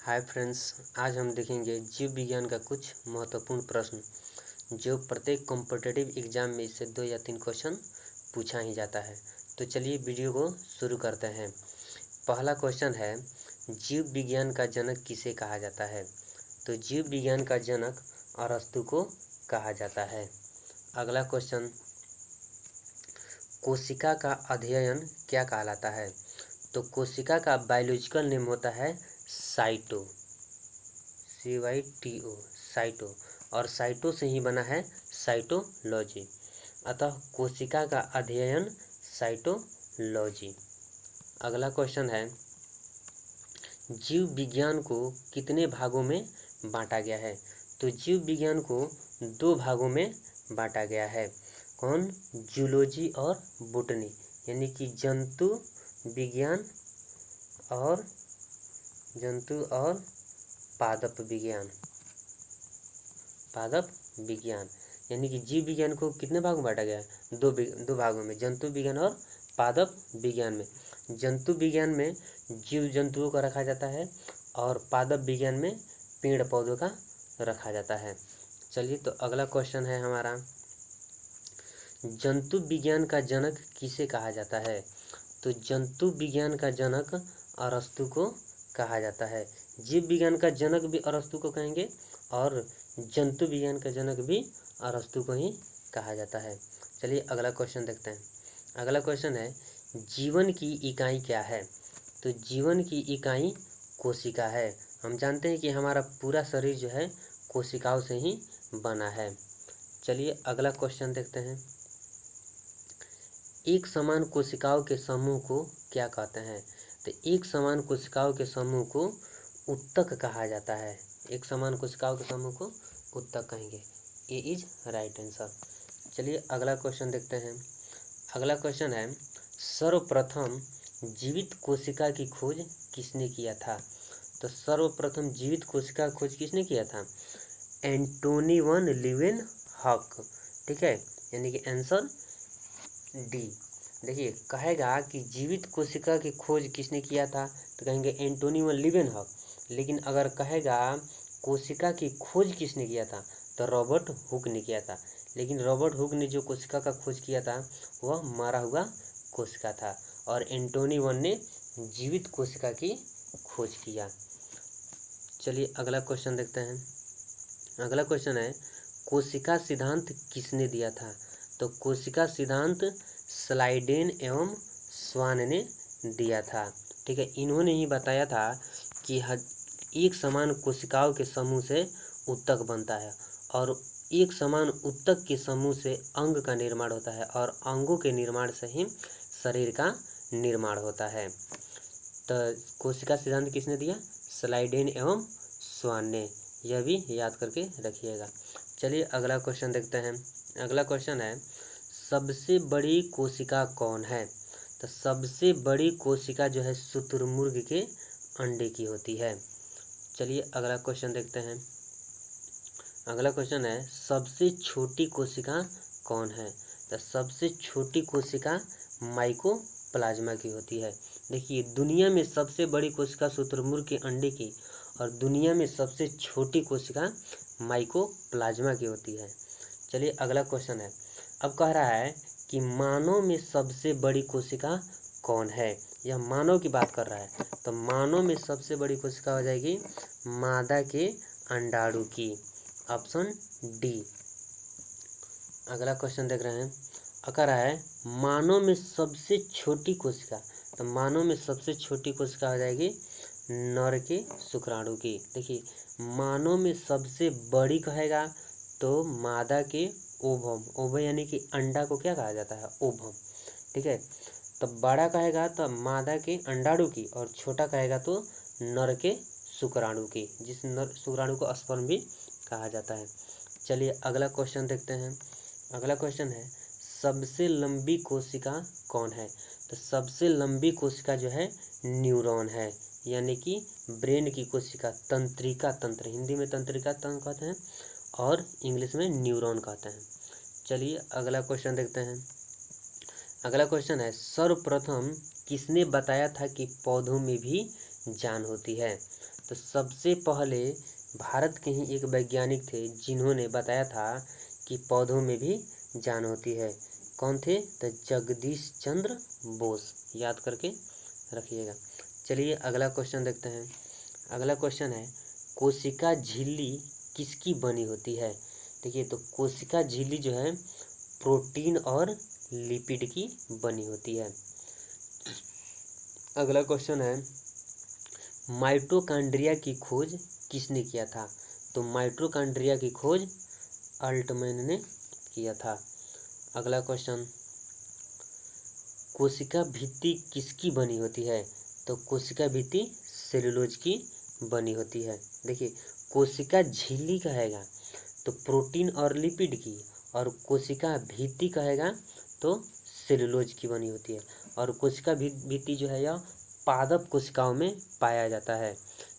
Hi friends, आज हम देखेंगे जीव विज्ञान का कुछ महत्वपूर्ण प्रश्न जो प्रत्येक कॉम्पिटिटिव एग्जाम में इससे 2 या 3 क्वेश्चन पूछा ही जाता है। तो चलिए वीडियो को शुरू करते हैं। पहला क्वेश्चन है, जीव विज्ञान का जनक किसे कहा जाता है? तो जीव विज्ञान का जनक अरस्तु को कहा जाता है। अगला क्वेश्चन, कोशिका का अध्ययन क्या कहलाता है? तो कोशिका का बायोलॉजिकल नेम होता है साइटो, CYTO, साइटो, और साइटो से ही बना है साइटोलॉजी। अतः कोशिका का अध्ययन साइटोलॉजी। अगला क्वेश्चन है, जीव विज्ञान को कितने भागों में बांटा गया है? तो जीव विज्ञान को 2 भागों में बांटा गया है। कौन? जूलॉजी और बोटनी, यानी कि जंतु विज्ञान और पादप विज्ञान। पादप विज्ञान यानी कि जीव विज्ञान को कितने भागों में बांटा गया है? दो भागों में, जंतु विज्ञान और पादप विज्ञान में। जंतु विज्ञान में जीव जंतुओं का रखा जाता है और पादप विज्ञान में पेड़ पौधों का रखा जाता है। चलिए, तो अगला क्वेश्चन है हमारा, जंतु विज्ञान का जनक किसे कहा जाता है? तो जंतु विज्ञान का जनक अरस्तु को कहा जाता है। जीव विज्ञान का जनक भी अरस्तु को कहेंगे और जंतु विज्ञान का जनक भी अरस्तु को ही कहा जाता है। चलिए अगला क्वेश्चन देखते हैं। अगला क्वेश्चन है, जीवन की इकाई क्या है? तो जीवन की इकाई कोशिका है। हम जानते हैं कि हमारा पूरा शरीर जो है कोशिकाओं से ही बना है। चलिए अगला क्वेश्चन देखते हैं। एक समान कोशिकाओं के समूह को क्या कहते हैं? तो एक समान कोशिकाओं के समूह को उत्तक कहा जाता है। एक समान कोशिकाओं के समूह को उत्तक कहेंगे। ए इज राइट आंसर। चलिए अगला क्वेश्चन देखते हैं। अगला क्वेश्चन है, सर्वप्रथम जीवित कोशिका की खोज किसने किया था? तो सर्वप्रथम जीवित कोशिका खोज किसने किया था? Antonie van Leeuwenhoek. ठीक है, यानी कि आंसर डी। देखिए, कहेगा कि जीवित कोशिका की खोज किसने किया था, तो कहेंगे एंटोनी वन लीवेनहॉक। लेकिन अगर कहेगा कोशिका की खोज किसने किया था, तो रॉबर्ट हुक ने किया था। लेकिन रॉबर्ट हुक ने जो कोशिका का खोज किया था वह मारा हुआ कोशिका था और एंटोनी वन ने जीवित कोशिका की खोज किया। चलिए अगला क्वेश्चन देखते हैं। अगला क्वेश्चन है, कोशिका सिद्धांत किसने दिया था? तो कोशिका सिद्धांत स्लाइडेन एवं स्वान ने दिया था। ठीक है, इन्होंने ही बताया था कि एक समान कोशिकाओं के समूह से उत्तक बनता है और एक समान उत्तक के समूह से अंग का निर्माण होता है और अंगों के निर्माण से ही शरीर का निर्माण होता है। तो कोशिका सिद्धांत किसने दिया? स्लाइडेन एवं स्वान ने। यह भी याद करके रखिएगा। चलिए अगला क्वेश्चन देखते हैं। अगला क्वेश्चन है, सबसे बड़ी कोशिका कौन है? तो सबसे बड़ी कोशिका जो है शुतुरमुर्ग के अंडे की होती है। चलिए अगला क्वेश्चन देखते हैं। अगला क्वेश्चन है, सबसे छोटी कोशिका कौन है? तो सबसे छोटी कोशिका माइकोप्लाज्मा की होती है। देखिए, दुनिया में सबसे बड़ी कोशिका शुतुरमुर्ग के अंडे की और दुनिया में सबसे छोटी कोशिका माइकोप्लाज्मा की होती है। चलिए अगला क्वेश्चन है, अब कह रहा है कि मानव में सबसे बड़ी कोशिका कौन है? यह मानव की बात कर रहा है, तो मानव में सबसे बड़ी कोशिका हो जाएगी मादा के अंडाणु की, ऑप्शन डी। अगला क्वेश्चन देख रहे हैं। कह रहा है मानव में सबसे छोटी कोशिका, तो मानव में सबसे छोटी कोशिका हो जाएगी नर के शुक्राणु की। देखिए, मानव में सबसे बड़ी कहेगा तो मादा के ओवम, ओवम यानी कि अंडा को क्या कहा जाता है? ओवम। ठीक है, तो बड़ा कहेगा तो मादा के अंडाणु की और छोटा कहेगा तो नर के शुक्राणु की, जिस नर शुक्राणु को स्पर्म भी कहा जाता है। चलिए अगला क्वेश्चन देखते हैं। अगला क्वेश्चन है, सबसे लंबी कोशिका कौन है? तो सबसे लंबी कोशिका जो है न्यूरॉन है, यानी कि ब्रेन की कोशिका, तंत्रिका तंत्र, हिंदी में तंत्रिका तंत्र कहते हैं और इंग्लिश में न्यूरॉन कहते हैं। चलिए अगला क्वेश्चन देखते हैं। अगला क्वेश्चन है, सर्वप्रथम किसने बताया था कि पौधों में भी जान होती है? तो सबसे पहले भारत के ही एक वैज्ञानिक थे जिन्होंने बताया था कि पौधों में भी जान होती है। कौन थे? तो जगदीश चंद्र बोस, याद करके रखिएगा। चलिए अगला क्वेश्चन देखते हैं। अगला क्वेश्चन है कोशिका झिल्ली किसकी बनी होती है? देखिए, तो कोशिका झिल्ली जो है प्रोटीन और लिपिड की बनी होती है। अगला क्वेश्चन है माइटोकॉन्ड्रिया की खोज किसने किया था? तो माइटोकॉन्ड्रिया की खोज अल्टमैन ने किया था। अगला क्वेश्चन कोशिका भित्ति किसकी बनी होती है? तो कोशिका भित्ति सेलुलोज की बनी होती है। देखिए, कोशिका झिल्ली कहेगा तो प्रोटीन और लिपिड की, और कोशिका भित्ति कहेगा तो सेलुलोज की बनी होती है। और कोशिका भित्ति जो है यह पादप कोशिकाओं में पाया जाता है,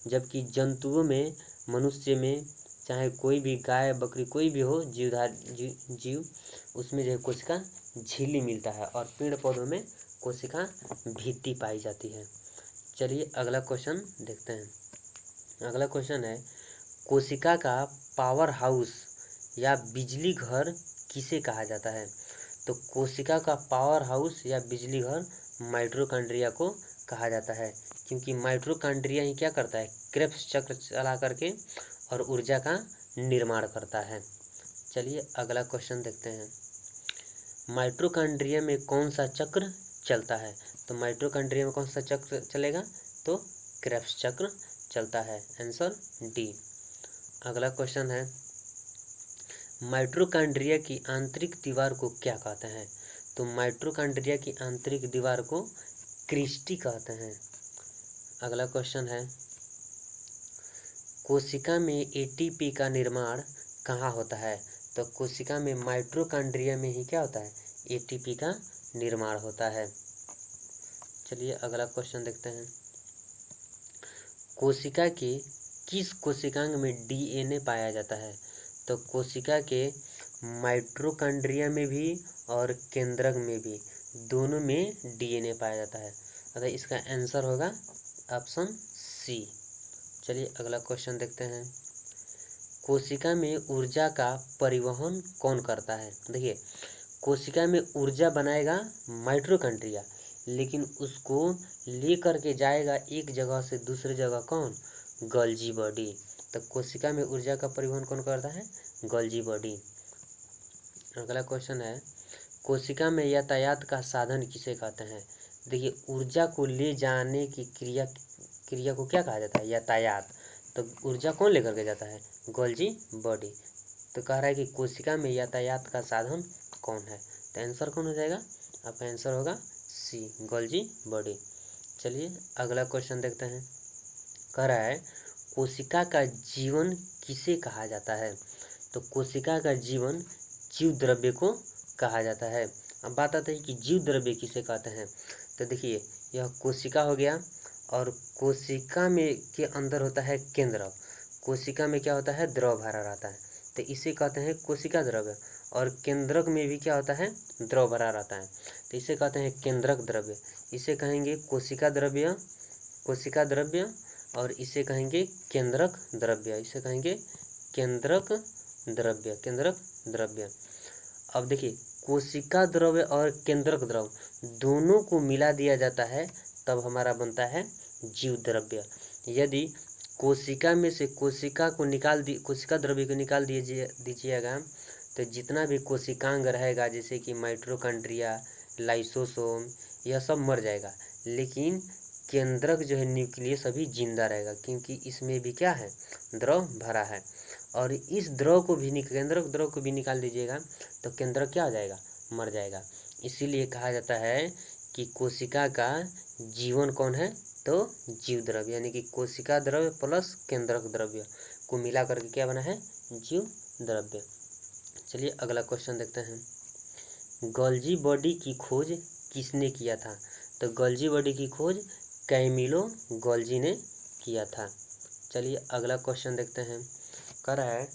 जबकि जंतुओं में, मनुष्य में, चाहे कोई भी गाय बकरी कोई भी हो जीव उसमें जो है कोशिका झिल्ली मिलता है, और पेड़ पौधों में कोशिका भित्ति पाई जाती है। चलिए अगला क्वेश्चन देखते हैं। अगला क्वेश्चन है कोशिका का पावर हाउस या बिजली घर किसे कहा जाता है? तो कोशिका का पावर हाउस या बिजली घर माइटोकॉन्ड्रिया को कहा जाता है, क्योंकि माइटोकॉन्ड्रिया ही क्या करता है? क्रेब्स चक्र चला करके और ऊर्जा का निर्माण करता है। चलिए अगला क्वेश्चन देखते हैं। माइटोकॉन्ड्रिया में कौन सा चक्र चलता है? तो माइटोकॉन्ड्रिया में कौन सा चक्र चलेगा? तो क्रेब्स चक्र चलता है। Answer D. अगला क्वेश्चन है माइटोकॉन्ड्रिया की आंतरिक दीवार को क्या कहते हैं? तो माइटोकॉन्ड्रिया की आंतरिक दीवार को क्रिस्टी कहते हैं। अगला क्वेश्चन है कोशिका में एटीपी का निर्माण कहाँ होता है? तो कोशिका में माइटोकॉन्ड्रिया में ही क्या होता है? एटीपी का निर्माण होता है। चलिए अगला क्वेश्चन देखते हैं। कोशिका के किस कोशिकांग में डीएनए पाया जाता है? तो कोशिका के माइटोकॉन्ड्रिया में भी और केंद्रक में भी, दोनों में डीएनए पाया जाता है। अतः इसका आंसर होगा ऑप्शन सी। चलिए अगला क्वेश्चन देखते हैं। कोशिका में ऊर्जा का परिवहन कौन करता है? देखिए, कोशिका में ऊर्जा बनाएगा माइटोकॉन्ड्रिया, लेकिन उसको ले करके जाएगा एक जगह से दूसरी जगह कौन? Golgi body. तो कोशिका में ऊर्जा का परिवहन कौन करता है? Golgi body. अगला क्वेश्चन है कोशिका में यातायात का साधन किसे कहते हैं? देखिए, ऊर्जा को ले जाने की क्रिया को क्या कहा जाता है? यातायात। तो ऊर्जा कौन लेकर के जाता है? Golgi body. तो कह रहा है कि कोशिका में यातायात का साधन कौन है? तो आंसर कौन हो जाएगा? आपका आंसर होगा सी, गोल्जी बॉडी। चलिए अगला क्वेश्चन देखते हैं। कह रहा है कोशिका का जीवन किसे कहा जाता है? तो कोशिका का जीवन जीव द्रव्य को कहा जाता है। अब बात आती है कि जीव द्रव्य किसे कहते हैं? तो देखिए, यह कोशिका हो गया, और कोशिका में के अंदर होता है केंद्रक। कोशिका में क्या होता है? द्रव भरा रहता है, तो इसे कहते हैं कोशिका द्रव्य। और केंद्रक में भी क्या होता है? द्रव भरा रहता है, तो इसे कहते हैं केंद्रक द्रव्य। इसे कहेंगे कोशिका द्रव्य, कोशिका द्रव्य, और इसे कहेंगे केंद्रक द्रव्य। इसे कहेंगे केंद्रक द्रव्य, केंद्रक द्रव्य। अब देखिए, कोशिका द्रव्य और केंद्रक द्रव दोनों को मिला दिया जाता है, तब हमारा बनता है जीव द्रव्य। यदि कोशिका में से कोशिका द्रव्य को निकाल दीजिएगा, तो जितना भी कोशिकांग रहेगा, जैसे कि माइटोकॉन्ड्रिया, लाइसोसोम, यह सब मर जाएगा, लेकिन केंद्रक जो है न्यूक्लियस अभी जिंदा रहेगा, क्योंकि इसमें भी क्या है? द्रव भरा है। और इस द्रव को भी केंद्रक द्रव को भी निकाल दीजिएगा तो केंद्रक क्या हो जाएगा? मर जाएगा। इसीलिए कहा जाता है कि कोशिका का जीवन कौन है? तो जीव द्रव्य, यानी कि कोशिका द्रव्य प्लस केंद्रक द्रव्य को मिला करके क्या बना है? जीव द्रव्य। चलिए अगला क्वेश्चन देखते हैं। गोल्जी बॉडी की खोज किसने किया था? तो गोल्जी बॉडी की खोज कैमिलो गोल्जी ने किया था। चलिए अगला क्वेश्चन देखते हैं। कह रहा है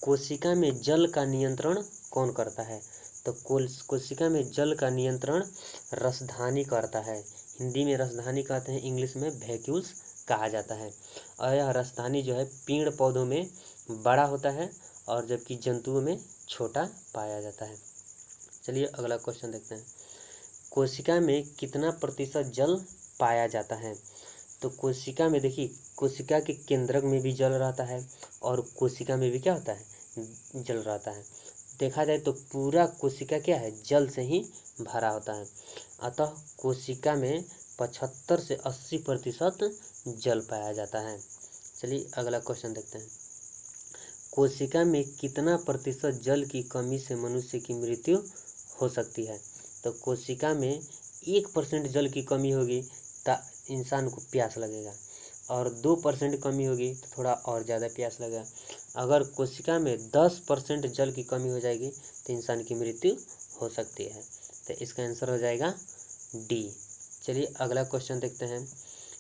कोशिका में जल का नियंत्रण कौन करता है? तो कोशिका में जल का नियंत्रण रसधानी करता है। हिंदी में रसधानी कहते हैं, इंग्लिश में वैक्यूल्स कहा जाता है। और यह राजधानी जो है पेड़ पौधों में बड़ा होता है और जबकि जंतुओं में छोटा पाया जाता है। चलिए अगला क्वेश्चन देखते हैं। कोशिका में कितना प्रतिशत जल पाया जाता है? तो कोशिका में देखिए, कोशिका के केंद्रक में भी जल रहता है और कोशिका में भी क्या होता है, जल रहता है। देखा जाए तो पूरा कोशिका क्या है, जल से ही भरा होता है। अतः कोशिका में 75 से 80% जल पाया जाता है। चलिए अगला क्वेश्चन देखते हैं। कोशिका में कितना प्रतिशत जल की कमी से मनुष्य की मृत्यु हो सकती है? तो कोशिका में 1% जल की कमी होगी तो इंसान को प्यास लगेगा, और 2% कमी होगी तो थोड़ा और ज़्यादा प्यास लगेगा। अगर कोशिका में 10% जल की कमी हो जाएगी तो इंसान की मृत्यु हो सकती है। तो इसका आंसर हो जाएगा डी। चलिए अगला क्वेश्चन देखते हैं।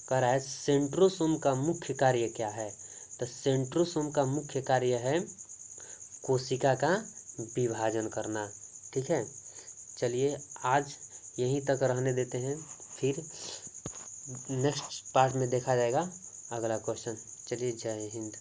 कह रहा है सेंट्रोसोम का मुख्य कार्य क्या है? तो सेंट्रोसोम का मुख्य कार्य है कोशिका का विभाजन करना। ठीक है, चलिए आज यहीं तक रहने देते हैं, फिर नेक्स्ट पार्ट में देखा जाएगा अगला क्वेश्चन। चलिए जय हिंद।